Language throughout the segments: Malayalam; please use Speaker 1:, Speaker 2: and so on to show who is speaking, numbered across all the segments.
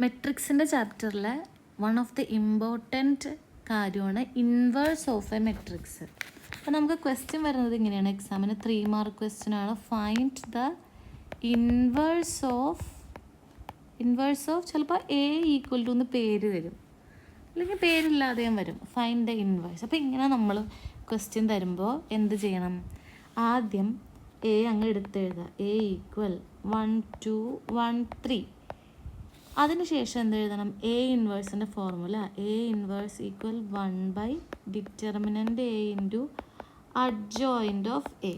Speaker 1: മെട്രിക്സിൻ്റെ ചാപ്റ്ററിലെ വൺ ഓഫ് ദി ഇമ്പോർട്ടൻറ്റ് കാര്യമാണ് ഇൻവേഴ്സ് ഓഫ് എ മെട്രിക്സ്. അപ്പോൾ നമുക്ക് ക്വസ്റ്റ്യൻ വരുന്നത് ഇങ്ങനെയാണ്, എക്സാമിന് 3 മാർക്ക് ക്വസ്റ്റ്യൻ ആണ്. ഫൈൻഡ് ദ ഇൻവേഴ്സ് ഓഫ് ചിലപ്പോൾ എ ഈക്വൽ ടു എന്ന് പേര് വരും, അല്ലെങ്കിൽ പേരില്ലാതെയും വരും. Find the inverse. അപ്പോൾ ഇങ്ങനെ നമ്മൾ ക്വസ്റ്റ്യൻ തരുമ്പോൾ എന്ത് ചെയ്യണം? ആദ്യം എ അങ്ങ് എടുത്തെഴുതുക. A equal 1 2 1 3. അതിനുശേഷം എന്ത് എഴുതണം? എ ഇൻവേഴ്സിൻ്റെ formula A inverse equal 1 determinant A into adjoint of A.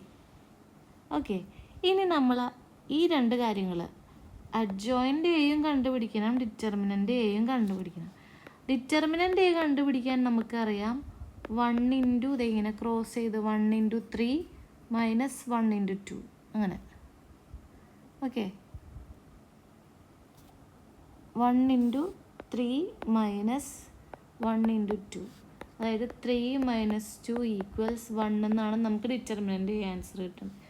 Speaker 1: Okay, ഇനി നമ്മൾ ഈ രണ്ട് കാര്യങ്ങൾ അഡ്ജോയിൻ്റ് എയും കണ്ടുപിടിക്കണം, ഡിറ്റർമിനൻ്റ് എയും കണ്ടുപിടിക്കണം. ഡിറ്റർമിനൻ്റ് എ കണ്ടുപിടിക്കാൻ നമുക്കറിയാം 1 ഇൻറ്റു ഇതിങ്ങനെ ക്രോസ് ചെയ്ത് 1 ഇൻറ്റു 3 മൈനസ് 1 ഇൻറ്റു 2 അങ്ങനെ. ഓക്കെ, 1 ഇൻറ്റു 3 മൈനസ് 1 ഇൻറ്റു 2, അതായത് 3 മൈനസ് 2 ഈക്വൽസ് 1 എന്നാണ് നമുക്ക് ഡിറ്റർമിനൻ്റ് ആൻസർ കിട്ടുന്നത്.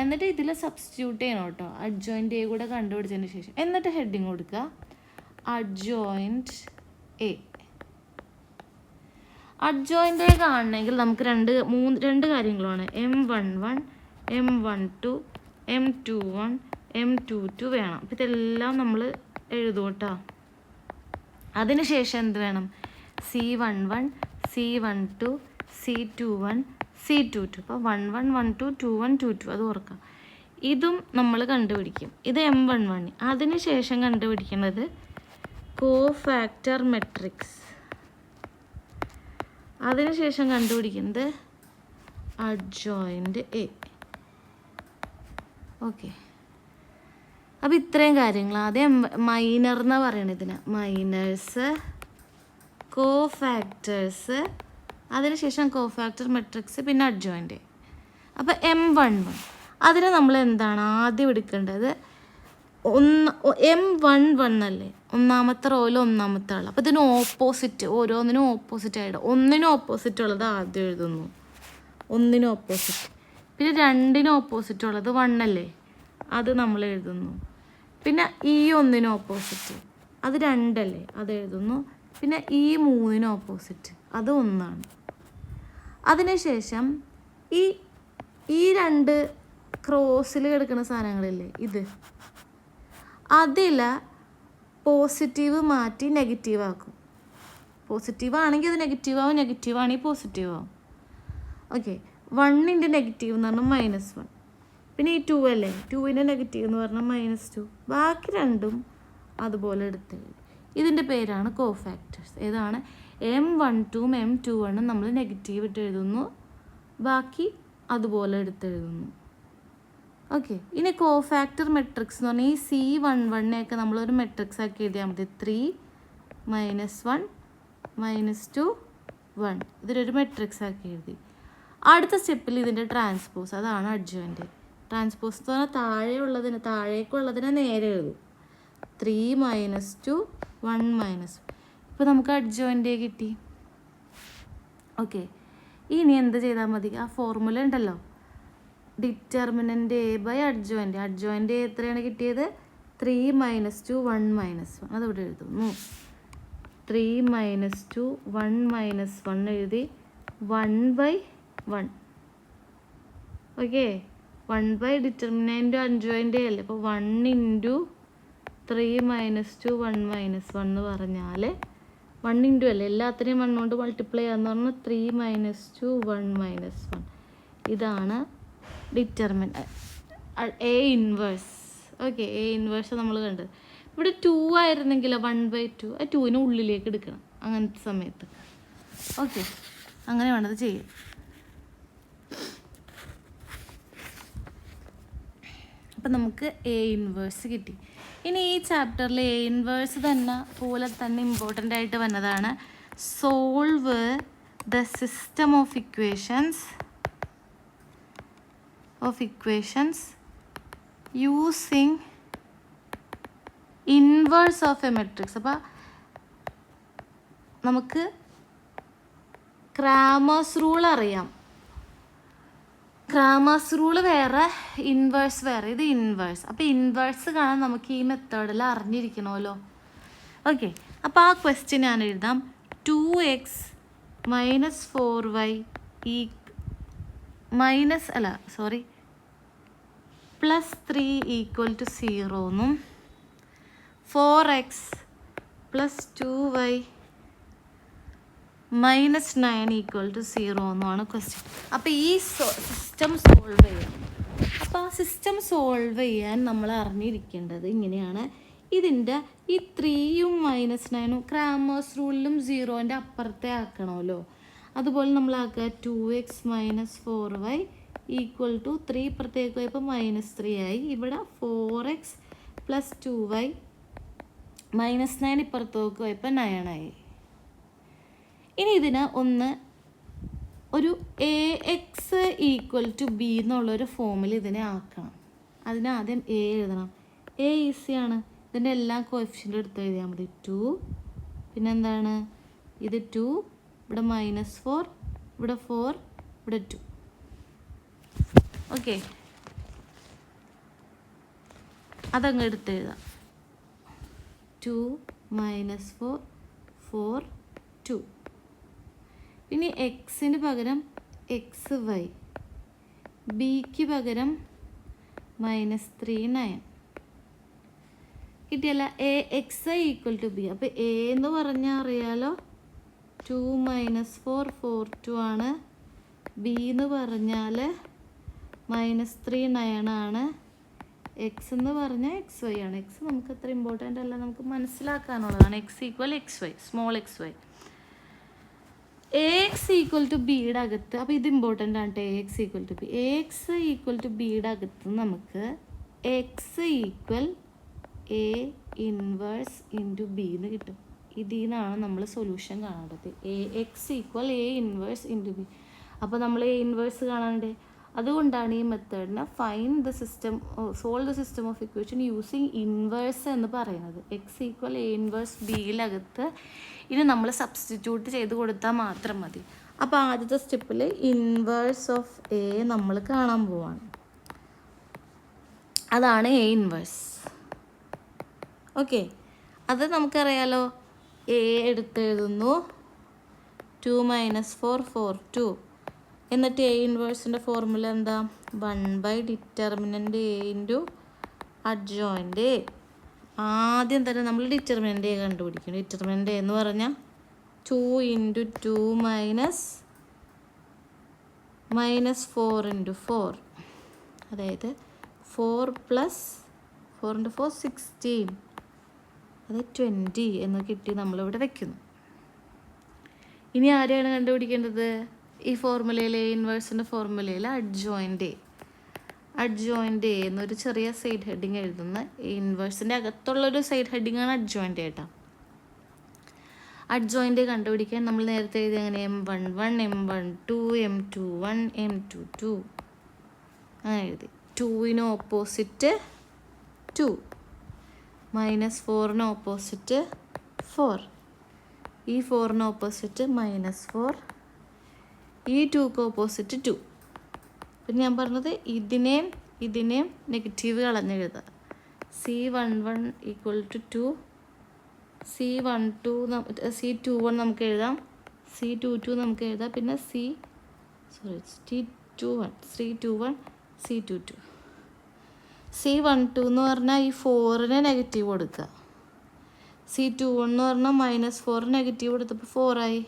Speaker 1: എന്നിട്ട് ഇതിൽ സബ്സ്റ്റിറ്റ്യൂട്ട് ചെയ്യണം കേട്ടോ, അഡ്ജോയിൻ്റ് എ കൂടെ കണ്ടുപിടിച്ചതിന് ശേഷം. എന്നിട്ട് ഹെഡിങ് കൊടുക്കുക അഡ്ജോയിൻ്റ് എ. അഡ്ജോയിൻ്റ് എ കാണണമെങ്കിൽ നമുക്ക് രണ്ട് കാര്യങ്ങളാണ്, M11 M12 M21 M22 വേണം. അപ്പോൾ ഇതെല്ലാം നമ്മൾ എഴുതും കേട്ടോ. അതിനുശേഷം എന്ത് വേണം? C11 C12 C21 C22. അപ്പോൾ 11 12 21 22 അത് ഓർക്കാം. ഇതും നമ്മൾ കണ്ടുപിടിക്കും. ഇത് M11. അതിനുശേഷം കണ്ടുപിടിക്കുന്നത് കോഫാക്ടർ മെട്രിക്സ്. അതിനുശേഷം കണ്ടുപിടിക്കുന്നത് അഡ്ജോയിൻ്റ് എ. ഓക്കെ, അപ്പോൾ ഇത്രയും കാര്യങ്ങൾ. ആദ്യം മൈനർ എന്നാണ് പറയണത് ഇതിന്, മൈനേഴ്സ്, കോഫാക്ടേഴ്സ്, അതിനുശേഷം കോഫാക്ടർ മെട്രിക്സ്, പിന്നെ അഡ്ജോയിൻ്റ്. അപ്പോൾ M11 അതിന് നമ്മൾ എന്താണ് ആദ്യം എടുക്കേണ്ടത്? M11 അല്ലേ, ഒന്നാമത്തെ റോയിൽ ഒന്നാമത്തെ ആൾ. അപ്പോൾ ഇതിന് ഓപ്പോസിറ്റ്, ഓരോന്നിനും ഓപ്പോസിറ്റ് ആയിട്ട് ഒന്നിനും ഓപ്പോസിറ്റ് ഉള്ളത് ആദ്യം എഴുതുന്നു, ഒന്നിനും ഓപ്പോസിറ്റ്. പിന്നെ 2നും ഓപ്പോസിറ്റ് ഉള്ളത് 1 അല്ലേ, അത് നമ്മൾ എഴുതുന്നു. പിന്നെ ഈ 1നും ഓപ്പോസിറ്റ് അത് 2 അല്ലേ, അത് എഴുതുന്നു. പിന്നെ ഈ 3നും ഓപ്പോസിറ്റ് അത് 1 ആണ്. അതിനുശേഷം ഈ 2 ക്രോസിൽ കിടക്കുന്ന സാധനങ്ങളില്ലേ, ഇത് അതിൽ പോസിറ്റീവ് മാറ്റി നെഗറ്റീവ് ആക്കും. പോസിറ്റീവ് ആണെങ്കിൽ അത് നെഗറ്റീവ് ആവും, നെഗറ്റീവ് ആണെങ്കിൽ പോസിറ്റീവ് ആവും. ഓക്കെ, 1ൻ്റെ നെഗറ്റീവ് എന്ന് പറഞ്ഞാൽ -1. പിന്നെ ഈ 2 അല്ലേ, 2ൻ്റെ നെഗറ്റീവ് എന്ന് പറഞ്ഞാൽ -2. ബാക്കി രണ്ടും അതുപോലെ എടുത്ത് ഇതിൻ്റെ പേരാണ് കോഫാക്ടേഴ്സ്. ഏതാണ്? M12 M21 നമ്മൾ നെഗറ്റീവ് ഇട്ട് എഴുതുന്നു, ബാക്കി അതുപോലെ എടുത്തെഴുതുന്നു. ഓക്കെ, ഇനി കോഫാക്ടർ മെട്രിക്സ് എന്ന് പറഞ്ഞാൽ ഈ C11നെയൊക്കെ നമ്മളൊരു മെട്രിക്സ് ആക്കി എഴുതിയാൽ മതി. 3 -1 -2 1 ഇതിലൊരു മെട്രിക്സ് ആക്കി എഴുതി. അടുത്ത സ്റ്റെപ്പിൽ ഇതിൻ്റെ ട്രാൻസ്പോസ്, അതാണ് അഡ്ജോയിൻ്റ്. ട്രാൻസ്പോസ് എന്ന് പറഞ്ഞാൽ താഴേക്കുള്ളതിനെ നേരെ എഴുതും. 3 -2 1 -1. ഇപ്പോൾ നമുക്ക് അഡ്ജോയിൻ്റ് കിട്ടി. ഓക്കെ, ഇനി എന്ത് ചെയ്താൽ മതി? ആ ഫോർമുല ഉണ്ടല്ലോ, determinant A by adjoint. Adjoint എത്രയാണ് കിട്ടിയത്? 3 -2 1 -1. അതവിടെ എഴുതുന്നു. 3 -2 1 -1 എഴുതി 1/1. ഓക്കെ, 1 ഡിറ്റർമിനൻ്റ് അഡ്ജോയിൻ്റ് എ അല്ലേ, അപ്പോൾ 1 ഇൻറ്റു 3 -2 1 -1 എന്ന് പറഞ്ഞാൽ 1 ഇൻറ്റു അല്ലേ, എല്ലാത്തിനെയും 1 കൊണ്ട് മൾട്ടിപ്ലൈ ചെയ്യാന്ന് പറഞ്ഞാൽ 3 -2 1 -1. ഇതാണ് A inverse. Okay, A inverse നമ്മൾ കണ്ടത്. ഇവിടെ 2 ആയിരുന്നെങ്കിൽ 1/2 ആ 2ന് ഉള്ളിലേക്ക് എടുക്കണം അങ്ങനത്തെ സമയത്ത്. ഓക്കെ, അങ്ങനെ വേണ്ടത് ചെയ്യും. അപ്പം നമുക്ക് എ ഇൻവേഴ്സ് കിട്ടി. ഇനി ഈ ചാപ്റ്ററിൽ എ ഇൻവേഴ്സ് പോലെ തന്നെ ഇമ്പോർട്ടൻ്റ് ആയിട്ട് വന്നതാണ് solve the system of equations using inverse of A matrix. അപ്പോൾ നമുക്ക് ക്രാമേഴ്സ് റൂൾ അറിയാം. ക്രാമേഴ്സ് റൂൾ വേറെ, ഇൻവേഴ്സ് വേറെ. ഇത് ഇൻവേഴ്സ്. അപ്പോൾ ഇൻവേഴ്സ് കാണാൻ നമുക്ക് ഈ മെത്തേഡിൽ അറിഞ്ഞിരിക്കണമല്ലോ. ഓക്കെ, അപ്പോൾ ആ ക്വസ്റ്റ്യൻ ഞാൻ എഴുതാം. 2x minus 4y plus 3 equal to 0 എന്നും 4x plus 2y minus 9 equal to 0 എന്നുമാണ് ക്വസ്റ്റ്യൻ. അപ്പോൾ ഈ സിസ്റ്റം സോൾവ് ചെയ്യാം. അപ്പോൾ ആ സിസ്റ്റം സോൾവ് ചെയ്യാൻ നമ്മൾ അറിഞ്ഞിരിക്കേണ്ടത് ഇങ്ങനെയാണ്. ഇതിൻ്റെ ഈ 3യും മൈനസ് 9ഉം ക്രാമേഴ്സ് റൂളിലും 0ൻ്റെ അപ്പുറത്തെ ആക്കണമല്ലോ. അതുപോലെ നമ്മൾ ആക്കുക. 2x minus 4y equal to 3 ഇപ്പുറത്തേക്ക് പോയപ്പോൾ മൈനസ് 3 ആയി. ഇവിടെ 4x പ്ലസ് 2y മൈനസ് 9 ഇപ്പുറത്തേക്ക് പോയപ്പോൾ 9 ആയി. ഇനി ഇതിന് ഒരു AX ഈക്വൽ ടു B എന്നുള്ളൊരു ഫോമിൽ ഇതിനെ ആക്കണം. അതിനാദ്യം A എഴുതണം. A ഈസിയാണ്. ഇതിൻ്റെ എല്ലാ കോഎഫിഷ്യൻ്റും എടുത്ത് എഴുതിയാൽ മതി. 2, പിന്നെന്താണ് ഇത് 2, ഇവിടെ മൈനസ് 4, ഇവിടെ 4, ഇവിടെ 2. ഓക്കെ, അതങ്ങ് എടുത്ത് എഴുതാം. 2 മൈനസ് 4, 4, 2. പിന്നെ എക്സിന് പകരം XY, ബിക്ക് പകരം മൈനസ് 3, 9 കിട്ടിയല്ല. AX equal to B. അപ്പോൾ A എന്ന് പറഞ്ഞാൽ അറിയാലോ 2 മൈനസ് 4, 4, 2 ആണ്. B എന്ന് പറഞ്ഞാൽ മൈനസ് 3, 9 ആണ്. എക്സ് എന്ന് പറഞ്ഞാൽ XY ആണ്. എക്സ് നമുക്ക് അത്ര ഇമ്പോർട്ടൻ്റ് അല്ല, നമുക്ക് മനസ്സിലാക്കാനുള്ളതാണ്. X equal XY, small XY. AX equal to ബിയുടെ അകത്ത്, അപ്പോൾ ഇത് ഇമ്പോർട്ടൻ്റ് ആണ് കേട്ടോ. AX equal to B. AX equal to ബിയുടെ അകത്ത് നമുക്ക് X equal A inverse into B എന്ന് കിട്ടും. ഇതിൽ നിന്നാണ് നമ്മൾ സൊല്യൂഷൻ കാണേണ്ടത്. AX equal A inverse into B. അപ്പോൾ നമ്മൾ A ഇൻവേഴ്സ് കാണണ്ടേ? അതുകൊണ്ടാണ് ഈ മെത്തേഡിനെ solve the system of equation using inverse എന്ന് പറയുന്നത്. X ഈക്വൽ A ഇൻവേഴ്സ് ബിയിലകത്ത് ഇനി നമ്മൾ സബ്സ്റ്റിറ്റ്യൂട്ട് ചെയ്ത് കൊടുത്താൽ മാത്രം മതി. അപ്പോൾ ആദ്യത്തെ സ്റ്റെപ്പിൽ ഇൻവേഴ്സ് ഓഫ് A നമ്മൾ കാണാൻ പോവാണ്. അതാണ് A ഇൻവേഴ്സ്. ഓക്കെ, അത് നമുക്കറിയാലോ. A എടുത്തെഴുതുന്നു. 2 മൈനസ് 4, 4, 2. എന്നിട്ട് A ഇൻവേഴ്സിൻ്റെ ഫോർമുല എന്താ? 1 determinant A into adjoint A. ആദ്യം തന്നെ നമ്മൾ ഡിറ്റർമിനൻ്റ് A കണ്ടുപിടിക്കണം. ഡിറ്റർമിനൻ്റ് A എന്ന് പറഞ്ഞാൽ 2 ഇൻറ്റു 2 മൈനസ് 4 ഇൻറ്റു 4, അതായത് 4 പ്ലസ് 4 ഇൻറ്റു 4 16, അത് 20 എന്ന് കിട്ടി നമ്മളിവിടെ വെക്കുന്നു. ഇനി ആരെയാണ് കണ്ടുപിടിക്കേണ്ടത്? ഈ ഫോർമുലയിൽ A ഇൻവേഴ്സിൻ്റെ ഫോർമുലയിൽ അഡ്ജോയിൻ്റ് A എന്നൊരു ചെറിയ സൈഡ് ഹെഡിങ് എഴുതുന്ന A ഇൻവേഴ്സിൻ്റെ അകത്തുള്ളൊരു സൈഡ് ഹെഡിങ്ങാണ് അഡ്ജോയിൻ്റ് A കേട്ടോ. അഡ്ജോയിൻ്റ് A കണ്ടുപിടിക്കാൻ നമ്മൾ നേരത്തെ എഴുതി അങ്ങനെ M11, M12, M21, M22 അങ്ങനെ എഴുതി. 2ന് ഓപ്പോസിറ്റ് 2, മൈനസ് 4ന് ഓപ്പോസിറ്റ് 4, ഈ 4ന് ഓപ്പോസിറ്റ് മൈനസ് 4, ഈ 2ക്ക് ഓപ്പോസിറ്റ് 2. പിന്നെ ഞാൻ പറഞ്ഞത് ഇതിനെയും negative കളഞ്ഞെഴുതുക. C11 equal to 2, C21 നമുക്ക് എഴുതാം, C22 നമുക്ക് എഴുതാം, പിന്നെ C21, C22. C12 എന്ന് പറഞ്ഞാൽ ഈ 4ന് നെഗറ്റീവ് കൊടുക്കുക. C21 എന്ന് പറഞ്ഞാൽ മൈനസ് 4 നെഗറ്റീവ് കൊടുത്തപ്പോൾ 4 ആയി.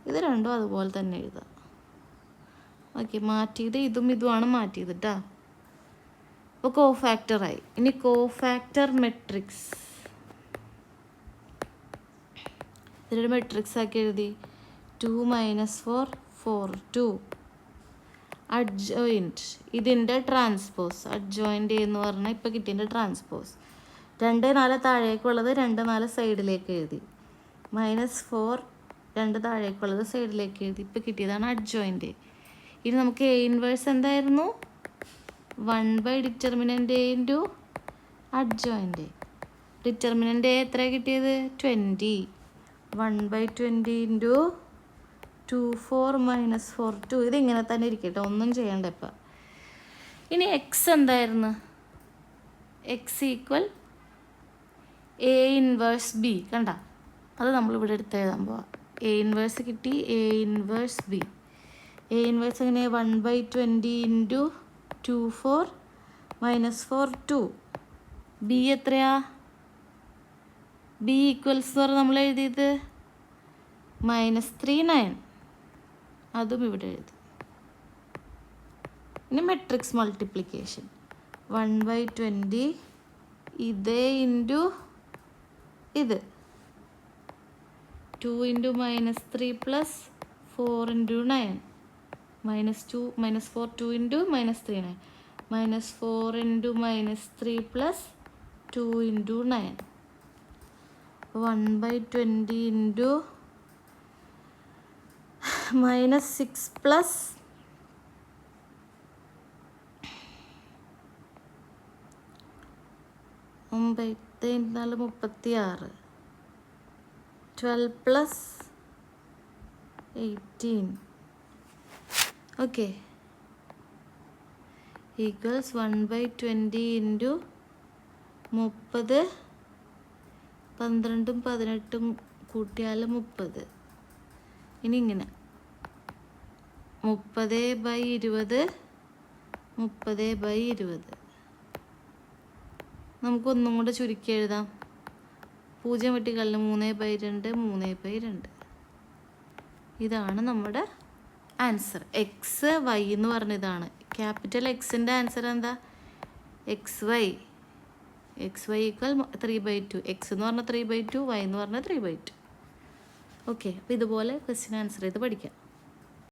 Speaker 1: ഇത് രണ്ടും അതുപോലെ തന്നെ എഴുതാം. ഓക്കെ, മാറ്റിയത് ഇതുമാണ് മാറ്റിയത് കേട്ടോ. അപ്പോൾ കോഫാക്ടറായി. ഇനി കോഫാക്ടർ മെട്രിക്സ്, ഇതിലൊരു മെട്രിക്സ് ആക്കി എഴുതി. 2 മൈനസ് 4, 4, 2. അഡ്ജോയിൻറ്റ്, ഇതിൻ്റെ ട്രാൻസ്പോസ്. അഡ്ജോയിൻ്റ് എന്ന് പറഞ്ഞാൽ ഇപ്പോൾ കിട്ടിയതിൻ്റെ ട്രാൻസ്പോസ്. 2, 4 താഴേക്കുള്ളത് 2, 4 സൈഡിലേക്ക് എഴുതി. മൈനസ് 4 2 താഴേക്കുള്ളത് സൈഡിലേക്ക് എഴുതി. ഇപ്പോൾ കിട്ടിയതാണ് അഡ്ജോയിൻ്റ്. ഇനി നമുക്ക് A ഇൻവേഴ്സ് എന്തായിരുന്നു? 1 determinant A into adjoint. Determinant A എത്ര കിട്ടിയത്? 20. 1/20 ഇൻറ്റു 2, 4 മൈനസ് 4, 2. ഇതിങ്ങനെ തന്നെ ഇരിക്കട്ടെ, ഒന്നും ചെയ്യണ്ട ഇപ്പം. ഇനി X എന്തായിരുന്നു? X equal A inverse B കണ്ട, അത് നമ്മളിവിടെ എടുത്ത് എഴുതാൻ പോവാം. എ ഇൻവേഴ്സ് കിട്ടി, A inverse B. A inverse എങ്ങനെ 1/20 ഇൻറ്റു 2 4 -4 2. ബി എത്രയാ? ബി ഈക്വൽസ് എന്ന് പറഞ്ഞാൽ നമ്മൾ എഴുതിയത് -3 9. അതും ഇവിടെ എഴുതി. ഇനി മെട്രിക്സ് മൾട്ടിപ്ലിക്കേഷൻ 1/20 ഇതേ ഇൻറ്റു ഇത് 2 into -3 plus 4 into 9 -2 -4 2 into -3 9 -4 into -3 plus 2 into 9 1/20 into -6 plus 9 36 12 plus 18 okay equals 1/20 into 30 12ഉം 18ഉം കൂട്ടിയാൽ 30. ഇനി ഇങ്ങനെ 30/20 30/20. നമുക്കൊന്നും കൂടെ ചുരുക്കി എഴുതാം. 0 വെട്ടിക്കളഞ്ഞ് 3/2 3/2. ഇതാണ് നമ്മുടെ ആൻസർ. എക്സ് വൈ എന്ന് പറഞ്ഞതാണ്. ക്യാപിറ്റൽ എക്സിൻ്റെ ആൻസർ എന്താ? XY. XY equal 3/2. എക്സ് എന്ന് പറഞ്ഞാൽ 3/2, വൈ എന്ന് പറഞ്ഞാൽ 3/2. ഓക്കെ, അപ്പോൾ ഇതുപോലെ ക്വസ്റ്റ്യൻ ആൻസർ ചെയ്ത് പഠിക്കാം.